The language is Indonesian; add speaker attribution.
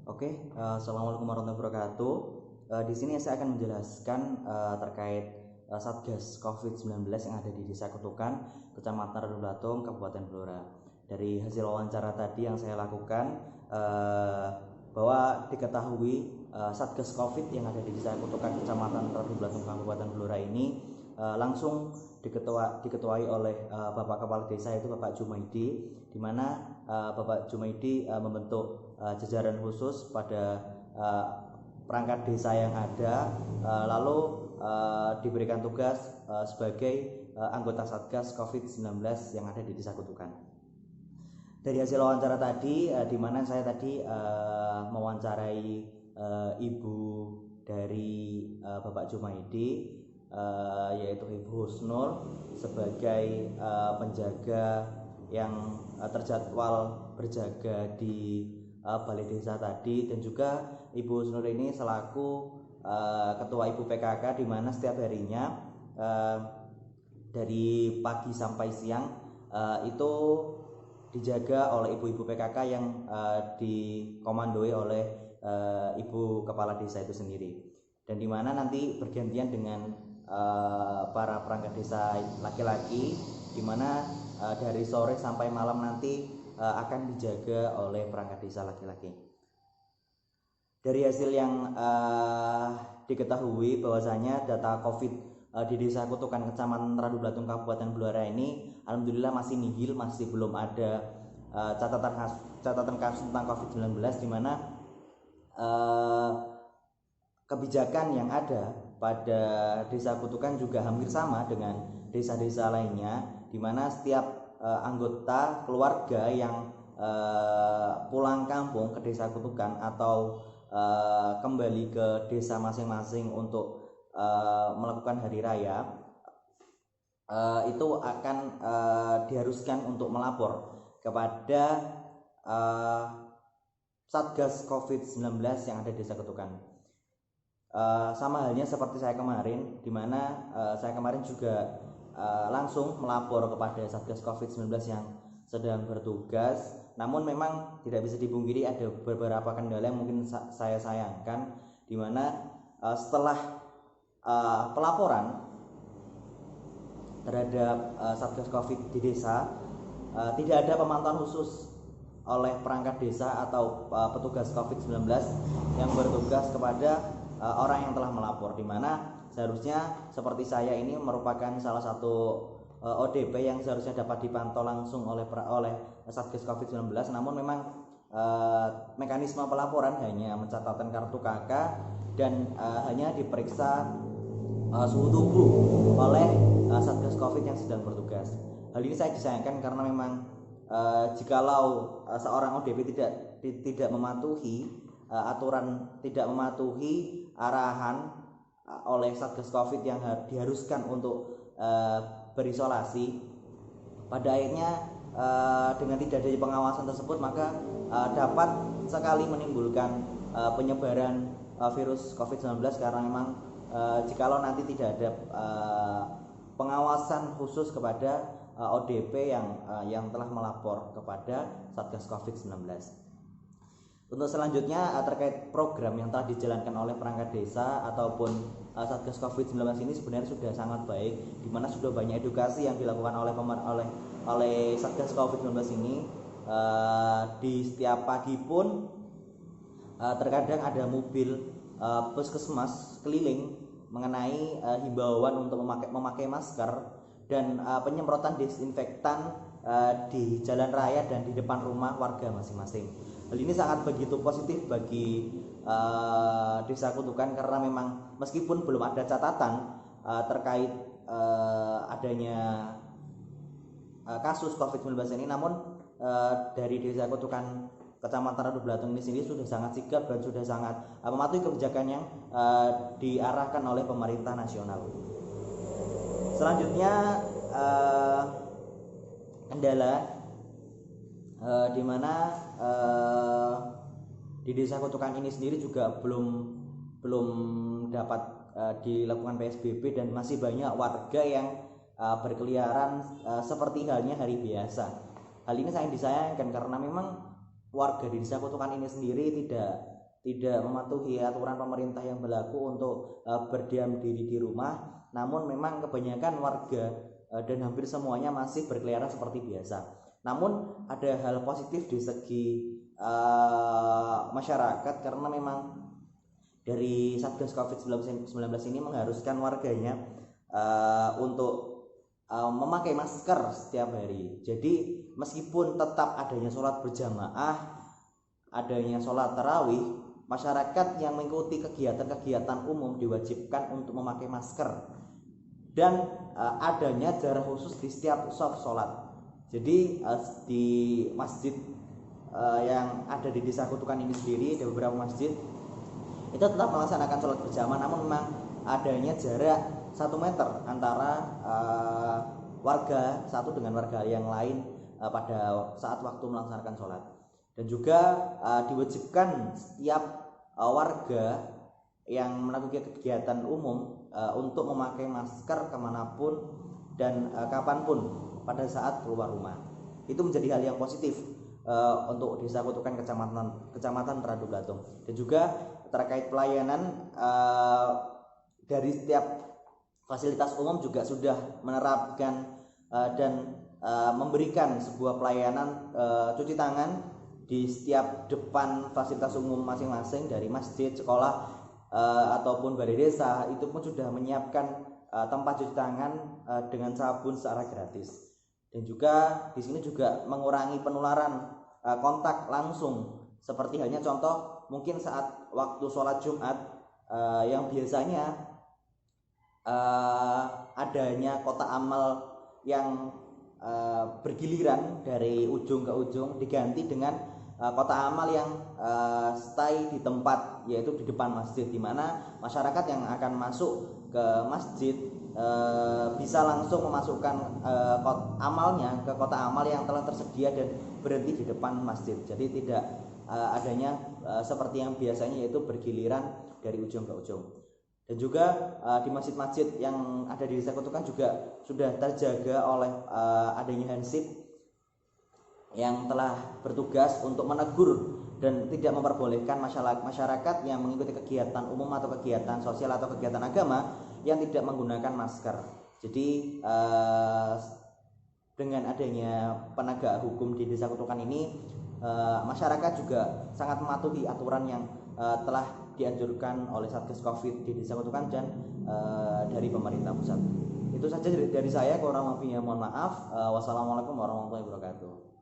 Speaker 1: Assalamualaikum warahmatullahi wabarakatuh. Di sini saya akan menjelaskan terkait Satgas COVID-19 yang ada di Desa Kutukan, Kecamatan Randublatung, Kabupaten Blora. Dari hasil wawancara tadi yang saya lakukan, bahwa diketahui Satgas COVID yang ada di Desa Kutukan, Kecamatan Randublatung, Kabupaten Blora ini langsung diketuai oleh Bapak Kepala Desa, yaitu Bapak Jumaidi, di mana Bapak Jumaidi membentuk jajaran khusus pada perangkat desa yang ada, lalu diberikan tugas sebagai anggota Satgas COVID-19 yang ada di Desa Kutukan. Dari hasil wawancara tadi, di mana saya tadi mewawancarai ibu dari Bapak Jumaidi, yaitu Ibu Husnul, sebagai penjaga yang terjadwal berjaga di balai desa tadi, dan juga Ibu Husnul ini selaku ketua Ibu PKK, di mana setiap harinya dari pagi sampai siang itu dijaga oleh ibu-ibu PKK yang dikomandoi oleh Ibu Kepala Desa itu sendiri, dan di mana nanti bergantian dengan para perangkat desa laki-laki, di mana dari sore sampai malam nanti akan dijaga oleh perangkat desa laki-laki. Dari hasil yang diketahui bahwasanya data COVID di Desa Kutukan, Kecamatan Randublatung, Kabupaten Blora ini alhamdulillah masih nihil, masih belum ada catatan kasus tentang COVID-19, di mana kebijakan yang ada pada Desa Kutukan juga hampir sama dengan desa-desa lainnya, di mana setiap anggota keluarga yang pulang kampung ke Desa Kutukan atau kembali ke desa masing-masing untuk melakukan hari raya, itu akan diharuskan untuk melapor kepada Satgas COVID-19 yang ada di Desa Kutukan. Sama halnya seperti saya kemarin, di mana saya kemarin juga langsung melapor kepada Satgas COVID-19 yang sedang bertugas. Namun memang tidak bisa dipungkiri ada beberapa kendala yang mungkin saya sayangkan, di mana setelah pelaporan terhadap Satgas COVID di desa, tidak ada pemantauan khusus oleh perangkat desa atau petugas COVID-19 yang bertugas kepada orang yang telah melapor, di mana seharusnya seperti saya ini merupakan salah satu ODP yang seharusnya dapat dipantau langsung oleh Satgas COVID-19. Namun memang mekanisme pelaporan hanya mencatatkan kartu KK dan hanya diperiksa suhu tubuh oleh Satgas COVID yang sedang bertugas. Hal ini saya disayangkan karena memang jikalau seorang ODP tidak mematuhi aturan, tidak mematuhi arahan oleh Satgas COVID yang diharuskan untuk berisolasi, pada akhirnya dengan tidak adanya pengawasan tersebut, maka dapat sekali menimbulkan penyebaran virus COVID-19, karena memang jikalau nanti tidak ada pengawasan khusus kepada ODP yang telah melapor kepada Satgas COVID-19. Untuk selanjutnya terkait program yang telah dijalankan oleh perangkat desa ataupun Satgas COVID-19 ini sebenarnya sudah sangat baik, di mana sudah banyak edukasi yang dilakukan oleh Satgas COVID-19 ini. Di setiap pagi pun terkadang ada mobil puskesmas keliling mengenai himbauan untuk memakai masker dan penyemprotan disinfektan di jalan raya dan di depan rumah warga masing-masing. Hal ini sangat begitu positif bagi Desa Kutukan, karena memang meskipun belum ada catatan terkait adanya kasus COVID-19 ini, namun dari Desa Kutukan, Kecamatan Randublatung ini sendiri sudah sangat sigap dan sudah sangat mematuhi kebijakan yang diarahkan oleh pemerintah nasional. Selanjutnya kendala di mana di Desa Kutukan ini sendiri juga belum dapat dilakukan PSBB, dan masih banyak warga yang berkeliaran seperti halnya hari biasa. Hal ini sangat disayangkan karena memang warga di Desa Kutukan ini sendiri tidak mematuhi aturan pemerintah yang berlaku untuk berdiam diri di rumah, namun memang kebanyakan warga dan hampir semuanya masih berkeliaran seperti biasa. Namun ada hal positif di segi masyarakat, karena memang dari Satgas COVID-19 ini mengharuskan warganya untuk memakai masker setiap hari. Jadi meskipun tetap adanya sholat berjamaah, adanya sholat tarawih, masyarakat yang mengikuti kegiatan-kegiatan umum diwajibkan untuk memakai masker dan adanya jarak khusus di setiap shaf sholat. Jadi di masjid yang ada di Desa Kutukan ini sendiri, ada beberapa masjid itu tetap melaksanakan sholat berjamaah, namun memang adanya jarak 1 meter antara warga satu dengan warga yang lain pada saat waktu melaksanakan sholat. Dan juga diwajibkan setiap warga yang melakukan kegiatan umum untuk memakai masker kemanapun dan kapanpun pada saat keluar rumah. Itu menjadi hal yang positif untuk Desa Kutukan Kecamatan Radu Blatung. Dan juga terkait pelayanan dari setiap fasilitas umum juga sudah menerapkan dan memberikan sebuah pelayanan cuci tangan di setiap depan fasilitas umum masing-masing, dari masjid, sekolah ataupun balai desa. Itu pun sudah menyiapkan tempat cuci tangan dengan sabun secara gratis. Dan juga di sini juga mengurangi penularan kontak langsung, seperti halnya contoh mungkin saat waktu sholat Jumat yang biasanya adanya kotak amal yang bergiliran dari ujung ke ujung diganti dengan kotak amal yang stay di tempat, yaitu di depan masjid, di mana masyarakat yang akan masuk ke masjid bisa langsung memasukkan amalnya ke kotak amal yang telah tersedia dan berhenti di depan masjid. Jadi tidak adanya seperti yang biasanya, yaitu bergiliran dari ujung ke ujung. Dan juga di masjid-masjid yang ada di Desa Kutukan juga sudah terjaga oleh adanya hansip yang telah bertugas untuk menegur dan tidak memperbolehkan masyarakat yang mengikuti kegiatan umum atau kegiatan sosial atau kegiatan agama yang tidak menggunakan masker. Jadi dengan adanya penegak hukum di Desa Kutukan ini, masyarakat juga sangat mematuhi aturan yang telah dianjurkan oleh Satgas Covid di Desa Kutukan dan dari pemerintah pusat. Itu saja dari saya, kurang lebihnya mohon maaf. Wassalamualaikum warahmatullahi wabarakatuh.